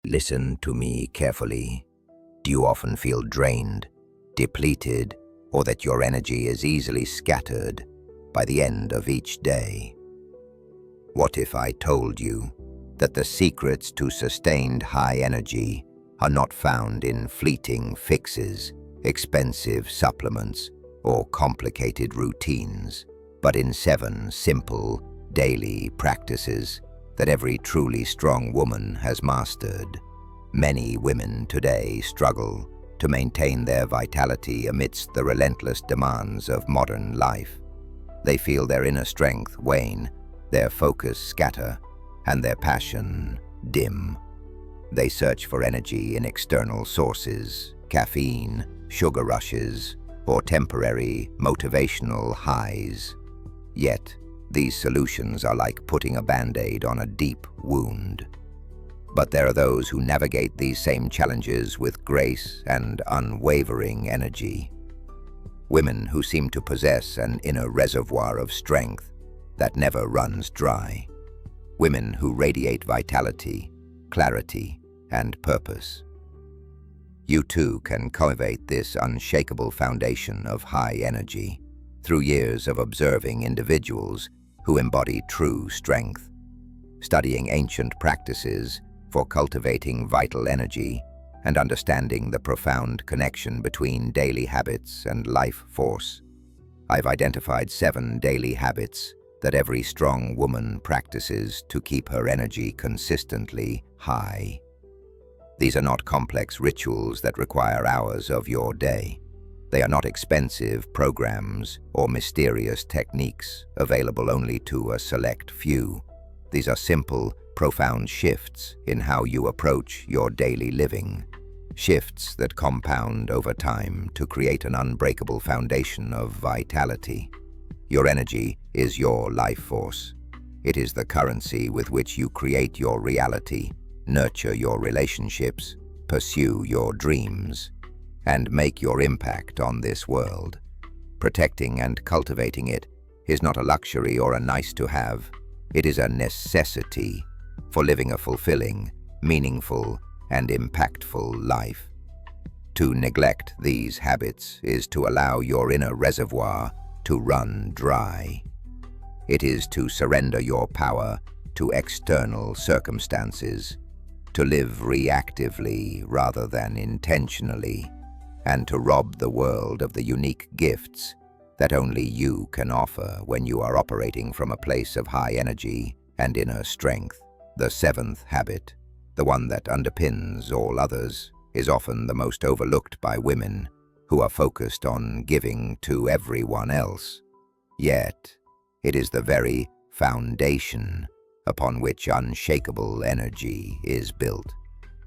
Listen to me carefully. Do you often feel drained, depleted, or that your energy is easily scattered by the end of each day? What if I told you that the secrets to sustained high energy are not found in fleeting fixes, expensive supplements, or complicated routines, but in 7 simple, daily practices that every truly strong woman has mastered? Many women today struggle to maintain their vitality amidst the relentless demands of modern life. They feel their inner strength wane, their focus scatter, and their passion dim. They search for energy in external sources, caffeine, sugar rushes, or temporary motivational highs. Yet, these solutions are like putting a band-aid on a deep wound. But there are those who navigate these same challenges with grace and unwavering energy. Women who seem to possess an inner reservoir of strength that never runs dry. Women who radiate vitality, clarity, and purpose. You too can cultivate this unshakable foundation of high energy through years of observing individuals who embody true strength, studying ancient practices for cultivating vital energy, and understanding the profound connection between daily habits and life force. I've identified 7 daily habits that every strong woman practices to keep her energy consistently high. These are not complex rituals that require hours of your day. They are not expensive programs or mysterious techniques available only to a select few. These are simple, profound shifts in how you approach your daily living. Shifts that compound over time to create an unbreakable foundation of vitality. Your energy is your life force. It is the currency with which you create your reality, nurture your relationships, pursue your dreams, and make your impact on this world. Protecting and cultivating it is not a luxury or a nice-to-have. It is a necessity for living a fulfilling, meaningful, and impactful life. To neglect these habits is to allow your inner reservoir to run dry. It is to surrender your power to external circumstances, to live reactively rather than intentionally, and to rob the world of the unique gifts that only you can offer when you are operating from a place of high energy and inner strength. The 7th habit, the one that underpins all others, is often the most overlooked by women who are focused on giving to everyone else. Yet, it is the very foundation upon which unshakable energy is built.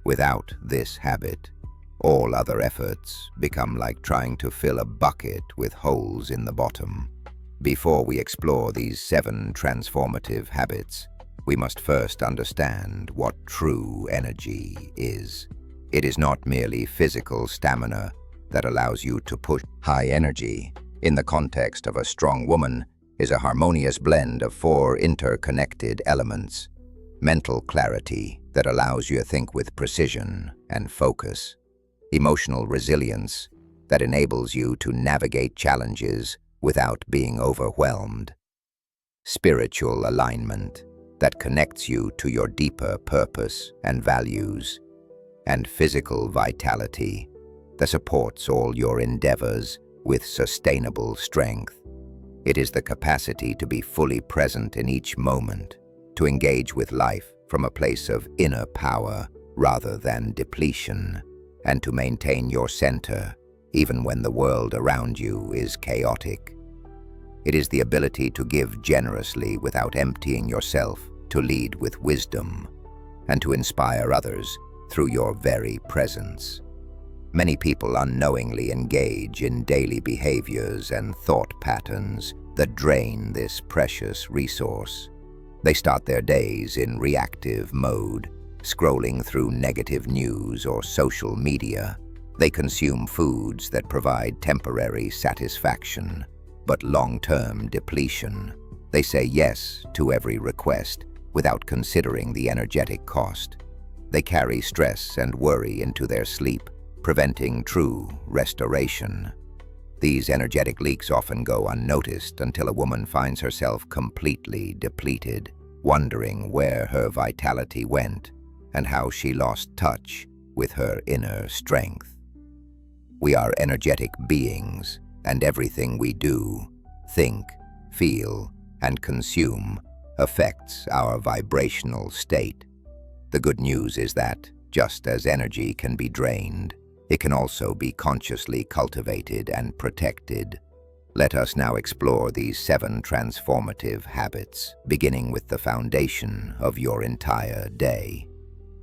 Without this habit, all other efforts become like trying to fill a bucket with holes in the bottom. Before we explore these 7 transformative habits, we must first understand what true energy is. It is not merely physical stamina that allows you to push. High energy, in the context of a strong woman, is a harmonious blend of 4 interconnected elements. Mental clarity that allows you to think with precision and focus. Emotional resilience that enables you to navigate challenges without being overwhelmed. Spiritual alignment that connects you to your deeper purpose and values. And physical vitality that supports all your endeavors with sustainable strength. It is the capacity to be fully present in each moment, to engage with life from a place of inner power rather than depletion, and to maintain your center even when the world around you is chaotic. It is the ability to give generously without emptying yourself, to lead with wisdom, and to inspire others through your very presence. Many people unknowingly engage in daily behaviors and thought patterns that drain this precious resource. They start their days in reactive mode, scrolling through negative news or social media. They consume foods that provide temporary satisfaction, but long-term depletion. They say yes to every request without considering the energetic cost. They carry stress and worry into their sleep, preventing true restoration. These energetic leaks often go unnoticed until a woman finds herself completely depleted, wondering where her vitality went and how she lost touch with her inner strength. We are energetic beings, and everything we do, think, feel, and consume affects our vibrational state. The good news is that, just as energy can be drained, it can also be consciously cultivated and protected. Let us now explore these 7 transformative habits, beginning with the foundation of your entire day.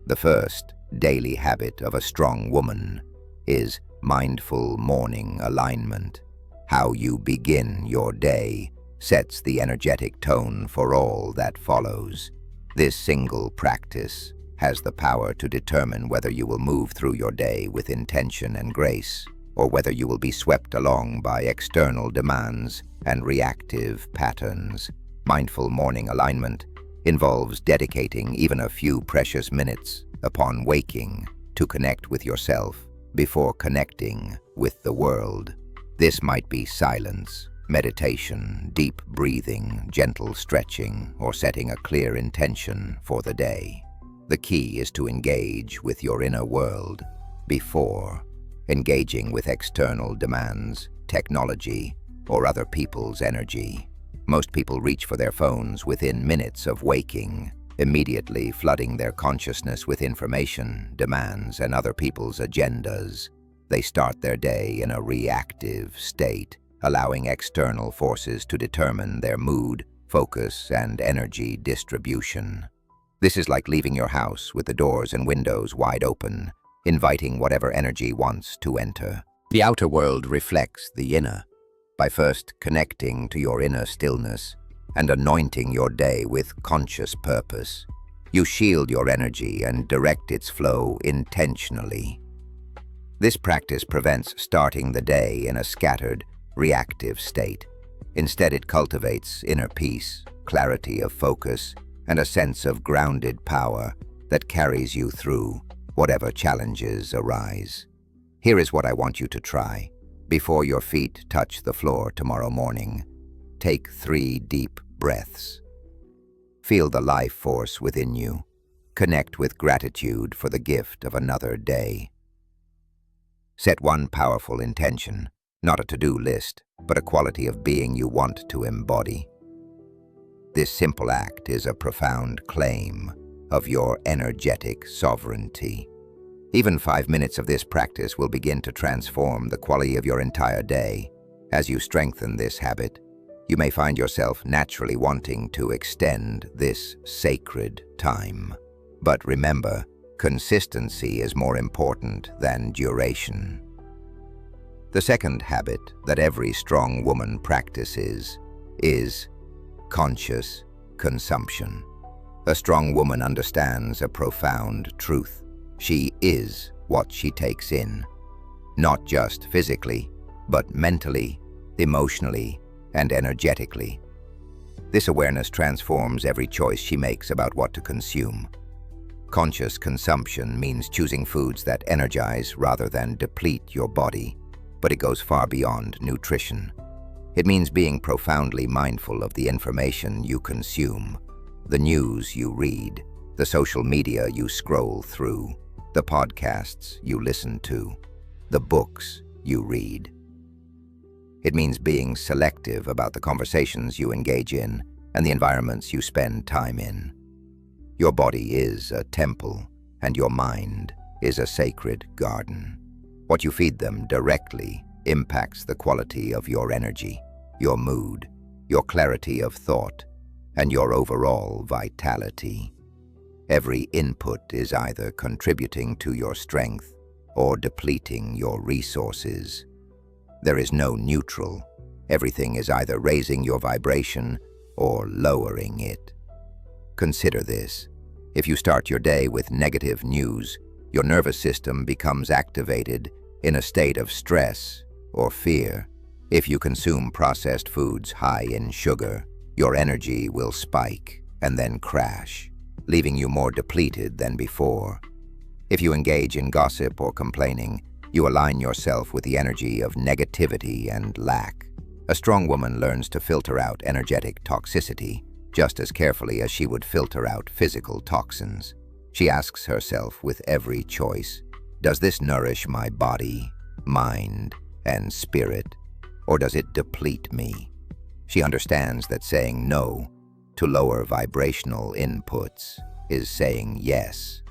The first daily habit of a strong woman is mindful morning alignment. How you begin your day sets the energetic tone for all that follows. This single practice has the power to determine whether you will move through your day with intention and grace, or whether you will be swept along by external demands and reactive patterns. Mindful morning alignment involves dedicating even a few precious minutes upon waking to connect with yourself before connecting with the world. This might be silence, meditation, deep breathing, gentle stretching, or setting a clear intention for the day. The key is to engage with your inner world before engaging with external demands, technology, or other people's energy. Most people reach for their phones within minutes of waking, immediately flooding their consciousness with information, demands, and other people's agendas. They start their day in a reactive state, allowing external forces to determine their mood, focus, and energy distribution. This is like leaving your house with the doors and windows wide open, inviting whatever energy wants to enter. The outer world reflects the inner. By first connecting to your inner stillness and anointing your day with conscious purpose, you shield your energy and direct its flow intentionally. This practice prevents starting the day in a scattered, reactive state. Instead, it cultivates inner peace, clarity of focus, and a sense of grounded power that carries you through whatever challenges arise. Here is what I want you to try. Before your feet touch the floor tomorrow morning, take 3 deep breaths. Feel the life force within you. Connect with gratitude for the gift of another day. Set one powerful intention, not a to-do list, but a quality of being you want to embody. This simple act is a profound claim of your energetic sovereignty. Even 5 minutes of this practice will begin to transform the quality of your entire day. As you strengthen this habit, you may find yourself naturally wanting to extend this sacred time. But remember, consistency is more important than duration. The second habit that every strong woman practices is conscious consumption. A strong woman understands a profound truth. She is what she takes in, not just physically, but mentally, emotionally, and energetically. This awareness transforms every choice she makes about what to consume. Conscious consumption means choosing foods that energize rather than deplete your body, but it goes far beyond nutrition. It means being profoundly mindful of the information you consume, the news you read, the social media you scroll through, the podcasts you listen to, the books you read. It means being selective about the conversations you engage in and the environments you spend time in. Your body is a temple, and your mind is a sacred garden. What you feed them directly impacts the quality of your energy, your mood, your clarity of thought, and your overall vitality. Every input is either contributing to your strength or depleting your resources. There is no neutral. Everything is either raising your vibration or lowering it. Consider this. If you start your day with negative news, your nervous system becomes activated in a state of stress or fear. If you consume processed foods high in sugar, your energy will spike and then crash, leaving you more depleted than before. If you engage in gossip or complaining, you align yourself with the energy of negativity and lack. A strong woman learns to filter out energetic toxicity just as carefully as she would filter out physical toxins. She asks herself with every choice, does this nourish my body, mind, and spirit, or does it deplete me? She understands that saying no to lower vibrational inputs is saying yes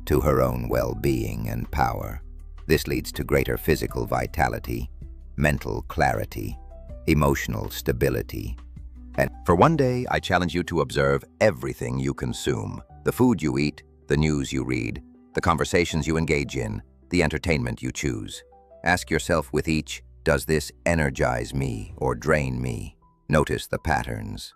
to her own well-being and power. This leads to greater physical vitality, mental clarity, emotional stability. And for one day, I challenge you to observe everything you consume: the food you eat, the news you read, the conversations you engage in, the entertainment you choose. Ask yourself with each, does this energize me or drain me? Notice the patterns.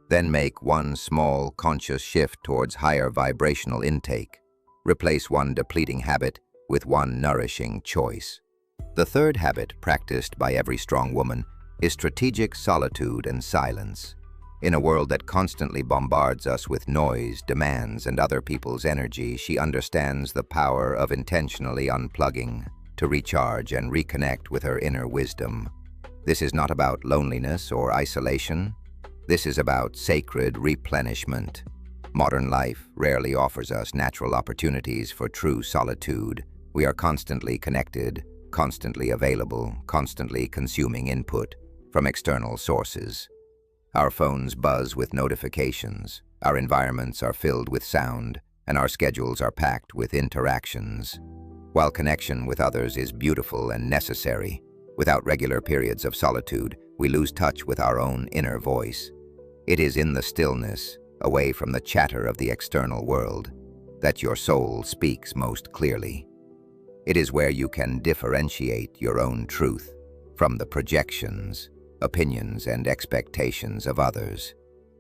Then make one small, conscious shift towards higher vibrational intake. Replace one depleting habit with one nourishing choice. The third habit practiced by every strong woman is strategic solitude and silence. In a world that constantly bombards us with noise, demands, and other people's energy, she understands the power of intentionally unplugging to recharge and reconnect with her inner wisdom. This is not about loneliness or isolation. This is about sacred replenishment. Modern life rarely offers us natural opportunities for true solitude. We are constantly connected, constantly available, constantly consuming input from external sources. Our phones buzz with notifications, our environments are filled with sound, and our schedules are packed with interactions. While connection with others is beautiful and necessary, without regular periods of solitude, we lose touch with our own inner voice. It is in the stillness, away from the chatter of the external world, that your soul speaks most clearly. It is where you can differentiate your own truth from the projections, opinions, and expectations of others.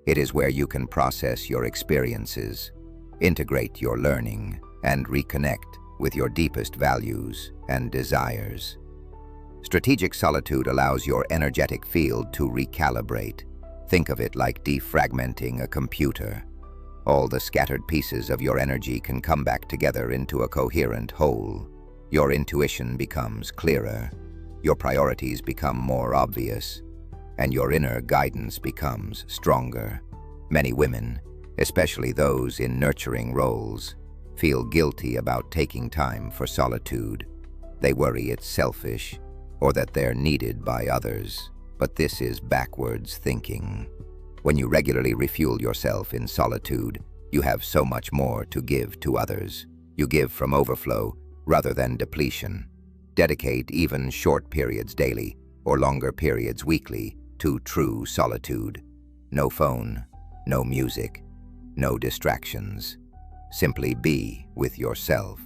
It is where you can process your experiences, integrate your learning, and reconnect with your deepest values and desires. Strategic solitude allows your energetic field to recalibrate. Think of it like defragmenting a computer. All the scattered pieces of your energy can come back together into a coherent whole. Your intuition becomes clearer, your priorities become more obvious, and your inner guidance becomes stronger. Many women, especially those in nurturing roles, feel guilty about taking time for solitude. They worry it's selfish or that they're needed by others. But this is backwards thinking. When you regularly refuel yourself in solitude, you have so much more to give to others. You give from overflow rather than depletion. Dedicate even short periods daily or longer periods weekly to true solitude. No phone, no music, no distractions. Simply be with yourself.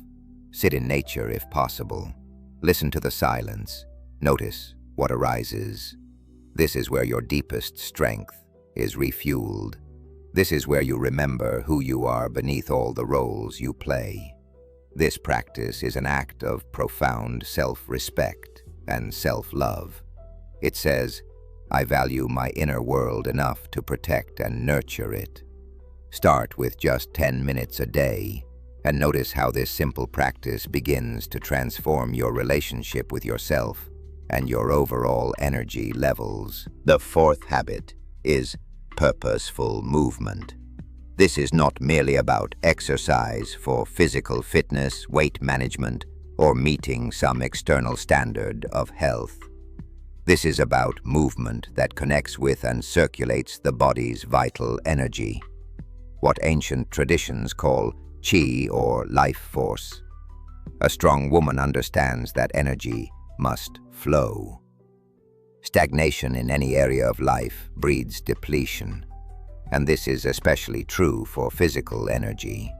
Sit in nature if possible. Listen to the silence. Notice what arises. This is where your deepest strength is refueled. This is where you remember who you are beneath all the roles you play. This practice is an act of profound self-respect and self-love. It says, I value my inner world enough to protect and nurture it. Start with just 10 minutes a day, and notice how this simple practice begins to transform your relationship with yourself and your overall energy levels. The fourth habit is purposeful movement. This is not merely about exercise for physical fitness, weight management, or meeting some external standard of health. This is about movement that connects with and circulates the body's vital energy, what ancient traditions call Qi or life force. A strong woman understands that energy must flow. Stagnation in any area of life breeds depletion, and this is especially true for physical energy.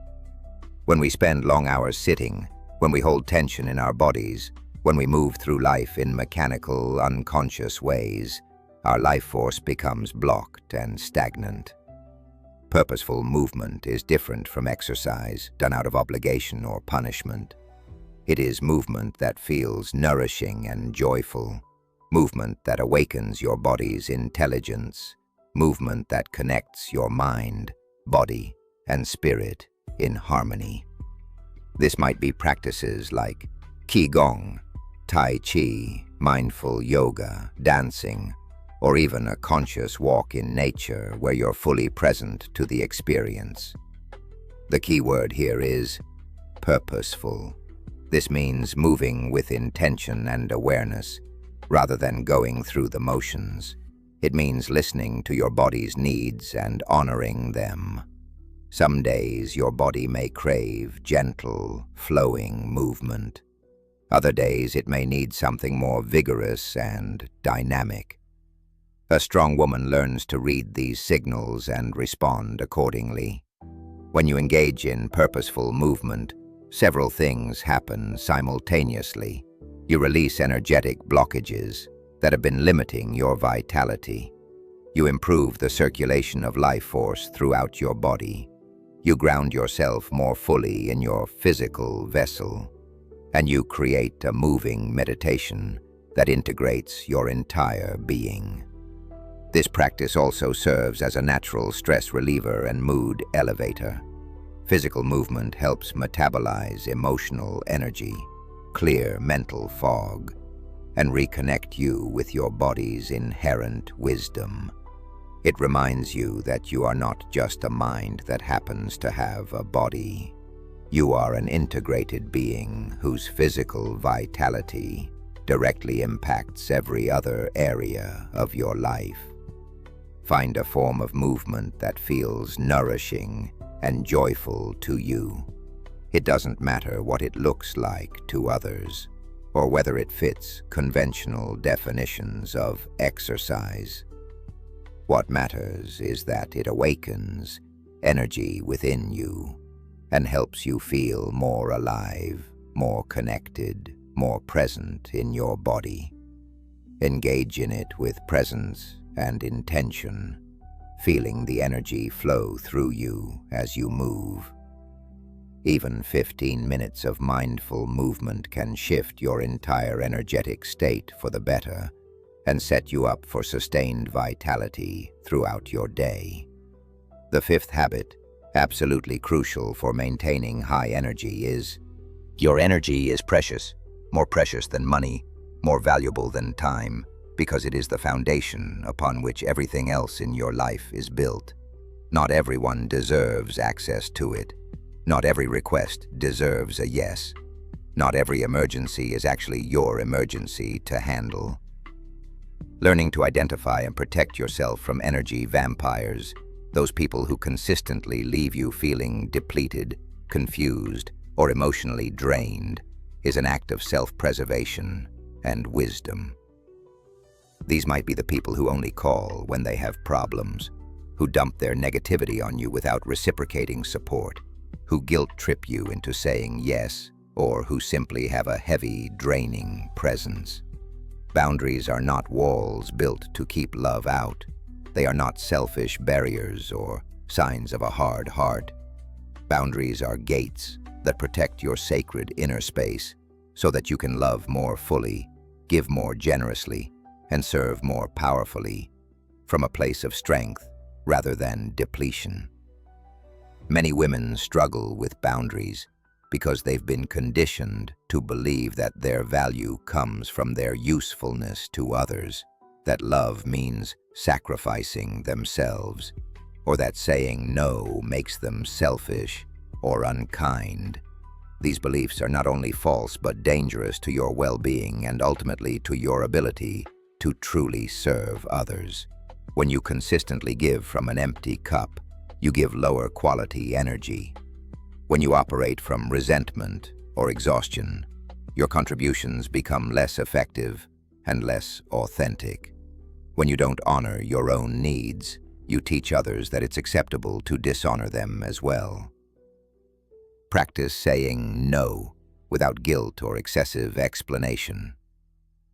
When we spend long hours sitting, when we hold tension in our bodies, when we move through life in mechanical, unconscious ways, our life force becomes blocked and stagnant. Purposeful movement is different from exercise done out of obligation or punishment. It is movement that feels nourishing and joyful, movement that awakens your body's intelligence, movement that connects your mind, body, and spirit in harmony. This might be practices like Qigong, Tai Chi, mindful yoga, dancing, or even a conscious walk in nature where you're fully present to the experience. The key word here is purposeful. This means moving with intention and awareness, rather than going through the motions. It means listening to your body's needs and honoring them. Some days your body may crave gentle, flowing movement. Other days it may need something more vigorous and dynamic. A strong woman learns to read these signals and respond accordingly. When you engage in purposeful movement, several things happen simultaneously. You release energetic blockages that have been limiting your vitality. You improve the circulation of life force throughout your body. You ground yourself more fully in your physical vessel. And you create a moving meditation that integrates your entire being. This practice also serves as a natural stress reliever and mood elevator. Physical movement helps metabolize emotional energy, clear mental fog, and reconnect you with your body's inherent wisdom. It reminds you that you are not just a mind that happens to have a body. You are an integrated being whose physical vitality directly impacts every other area of your life. Find a form of movement that feels nourishing and joyful to you. It doesn't matter what it looks like to others, or whether it fits conventional definitions of exercise. What matters is that it awakens energy within you and helps you feel more alive, more connected, more present in your body. Engage in it with presence and intention, feeling the energy flow through you as you move. Even 15 minutes of mindful movement can shift your entire energetic state for the better and set you up for sustained vitality throughout your day. The fifth habit, absolutely crucial for maintaining high energy, is your energy is precious, more precious than money, more valuable than time, because it is the foundation upon which everything else in your life is built. Not everyone deserves access to it. Not every request deserves a yes. Not every emergency is actually your emergency to handle. Learning to identify and protect yourself from energy vampires, those people who consistently leave you feeling depleted, confused, or emotionally drained, is an act of self-preservation and wisdom. These might be the people who only call when they have problems, who dump their negativity on you without reciprocating support, who guilt-trip you into saying yes, or who simply have a heavy, draining presence. Boundaries are not walls built to keep love out. They are not selfish barriers or signs of a hard heart. Boundaries are gates that protect your sacred inner space so that you can love more fully, give more generously, and serve more powerfully from a place of strength rather than depletion. Many women struggle with boundaries because they've been conditioned to believe that their value comes from their usefulness to others, that love means sacrificing themselves, or that saying no makes them selfish or unkind. These beliefs are not only false but dangerous to your well-being and ultimately to your ability to truly serve others. When you consistently give from an empty cup, you give lower quality energy. When you operate from resentment or exhaustion, your contributions become less effective and less authentic. When you don't honor your own needs, you teach others that it's acceptable to dishonor them as well. Practice saying no without guilt or excessive explanation.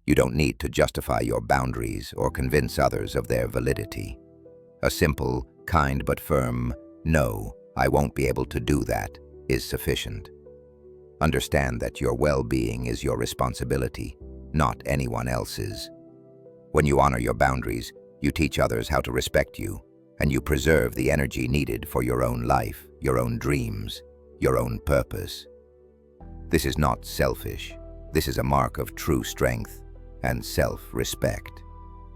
You don't need to justify your boundaries or convince others of their validity. A simple, kind but firm, "No, I won't be able to do that," is sufficient. Understand that your well-being is your responsibility, not anyone else's. When you honor your boundaries, you teach others how to respect you, and you preserve the energy needed for your own life, your own dreams, your own purpose. This is not selfish. This is a mark of true strength and self-respect.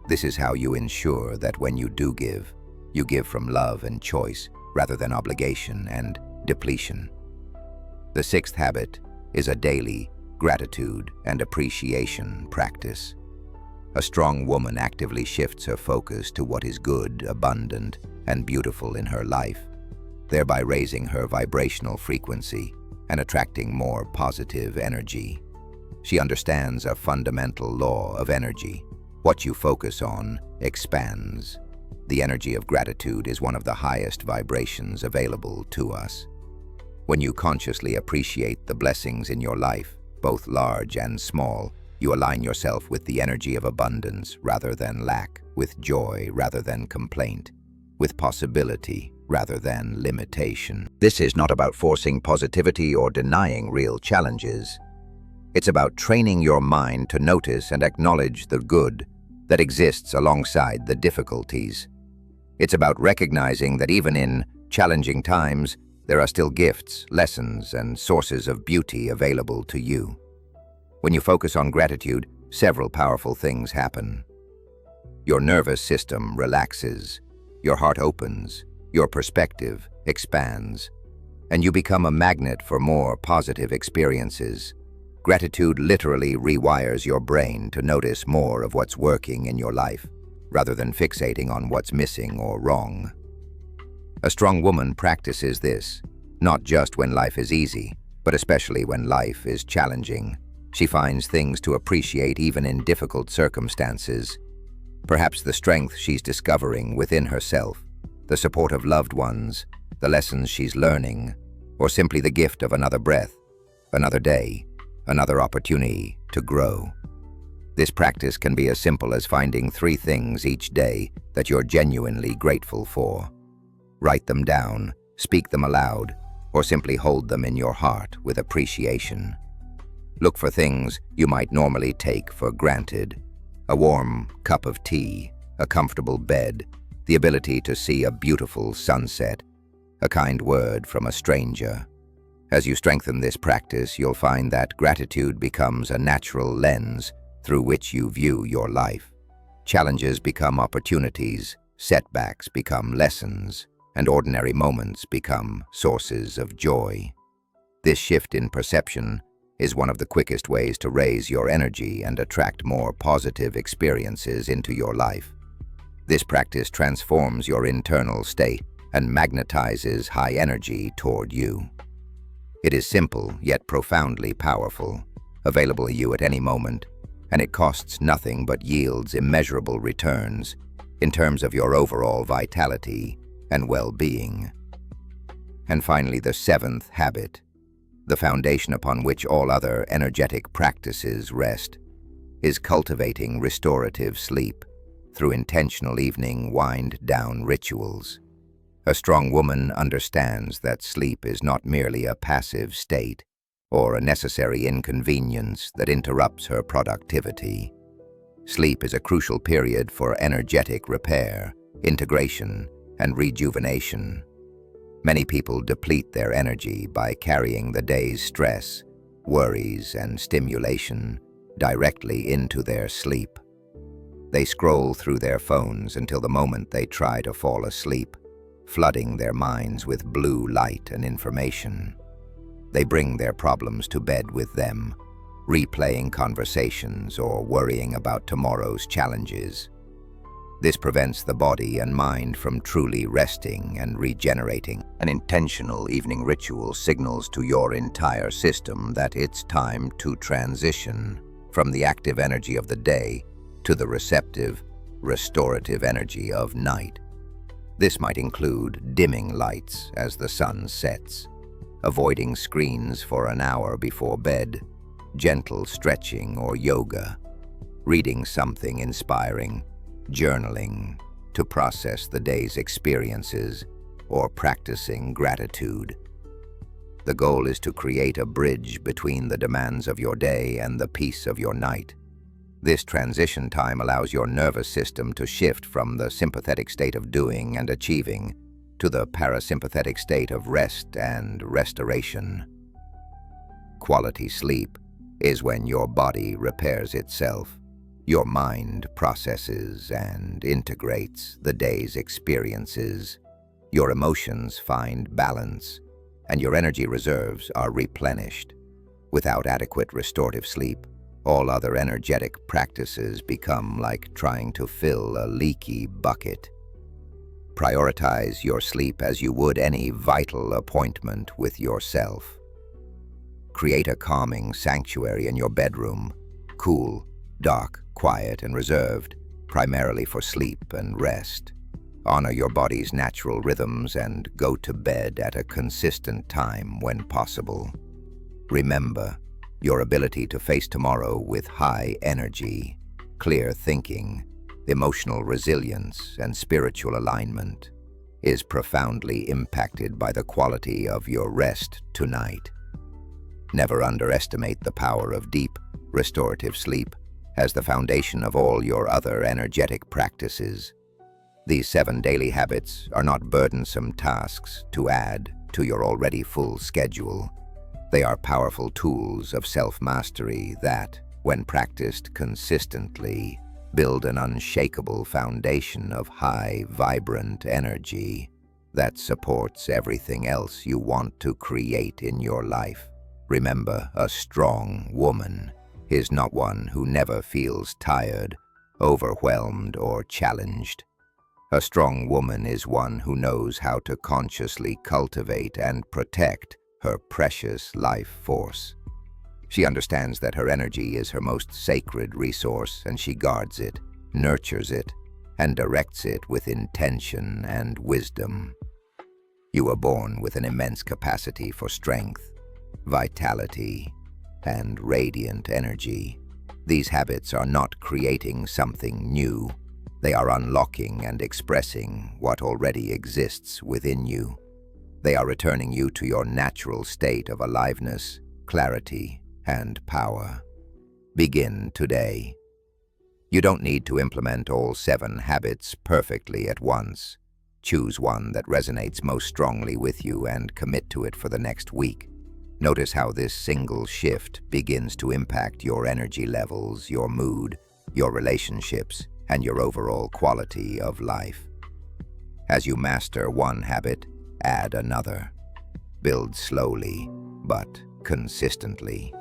This is how you ensure that when you do give, you give from love and choice rather than obligation and depletion. The sixth habit is a daily gratitude and appreciation practice. A strong woman actively shifts her focus to what is good, abundant, and beautiful in her life, thereby raising her vibrational frequency and attracting more positive energy. She understands a fundamental law of energy. What you focus on expands. The energy of gratitude is one of the highest vibrations available to us. When you consciously appreciate the blessings in your life, both large and small, you align yourself with the energy of abundance rather than lack, with joy rather than complaint, with possibility rather than limitation. This is not about forcing positivity or denying real challenges. It's about training your mind to notice and acknowledge the good that exists alongside the difficulties. It's about recognizing that even in challenging times, there are still gifts, lessons, and sources of beauty available to you. When you focus on gratitude, several powerful things happen. Your nervous system relaxes, your heart opens, your perspective expands, and you become a magnet for more positive experiences. Gratitude literally rewires your brain to notice more of what's working in your life, rather than fixating on what's missing or wrong. A strong woman practices this, not just when life is easy, but especially when life is challenging. She finds things to appreciate even in difficult circumstances. Perhaps the strength she's discovering within herself, the support of loved ones, the lessons she's learning, or simply the gift of another breath, another day, another opportunity to grow. This practice can be as simple as finding 3 things each day that you're genuinely grateful for. Write them down, speak them aloud, or simply hold them in your heart with appreciation. Look for things you might normally take for granted: a warm cup of tea, a comfortable bed, the ability to see a beautiful sunset, a kind word from a stranger. As you strengthen this practice, you'll find that gratitude becomes a natural lens through which you view your life. Challenges become opportunities, setbacks become lessons, and ordinary moments become sources of joy. This shift in perception is one of the quickest ways to raise your energy and attract more positive experiences into your life. This practice transforms your internal state and magnetizes high energy toward you. It is simple yet profoundly powerful, available to you at any moment, and it costs nothing but yields immeasurable returns in terms of your overall vitality and well-being. And finally, the 7th habit, the foundation upon which all other energetic practices rest, is cultivating restorative sleep through intentional evening wind-down rituals. A strong woman understands that sleep is not merely a passive state or a necessary inconvenience that interrupts her productivity. Sleep is a crucial period for energetic repair, integration, and rejuvenation. Many people deplete their energy by carrying the day's stress, worries, and stimulation directly into their sleep. They scroll through their phones until the moment they try to fall asleep, flooding their minds with blue light and information. They bring their problems to bed with them, replaying conversations or worrying about tomorrow's challenges. This prevents the body and mind from truly resting and regenerating. An intentional evening ritual signals to your entire system that it's time to transition from the active energy of the day to the receptive, restorative energy of night. This might include dimming lights as the sun sets, avoiding screens for an hour before bed, gentle stretching or yoga, reading something inspiring, journaling to process the day's experiences, or practicing gratitude. The goal is to create a bridge between the demands of your day and the peace of your night. This transition time allows your nervous system to shift from the sympathetic state of doing and achieving to the parasympathetic state of rest and restoration. Quality sleep is when your body repairs itself, your mind processes and integrates the day's experiences, your emotions find balance, and your energy reserves are replenished. Without adequate restorative sleep, all other energetic practices become like trying to fill a leaky bucket. Prioritize your sleep as you would any vital appointment with yourself. Create a calming sanctuary in your bedroom, cool, dark, quiet, and reserved, primarily for sleep and rest. Honor your body's natural rhythms and go to bed at a consistent time when possible. Remember, your ability to face tomorrow with high energy, clear thinking, emotional resilience, and spiritual alignment is profoundly impacted by the quality of your rest tonight. Never underestimate the power of deep, restorative sleep as the foundation of all your other energetic practices. These 7 daily habits are not burdensome tasks to add to your already full schedule. They are powerful tools of self-mastery that, when practiced consistently, build an unshakable foundation of high, vibrant energy that supports everything else you want to create in your life. Remember, a strong woman is not one who never feels tired, overwhelmed, or challenged. A strong woman is one who knows how to consciously cultivate and protect her precious life force. She understands that her energy is her most sacred resource, and she guards it, nurtures it, and directs it with intention and wisdom. You are born with an immense capacity for strength, vitality, and radiant energy. These habits are not creating something new. They are unlocking and expressing what already exists within you. They are returning you to your natural state of aliveness, clarity, and power. Begin today. You don't need to implement all 7 habits perfectly at once. Choose one that resonates most strongly with you and commit to it for the next week. Notice how this single shift begins to impact your energy levels, your mood, your relationships, and your overall quality of life. As you master one habit, add another. Build slowly, but consistently.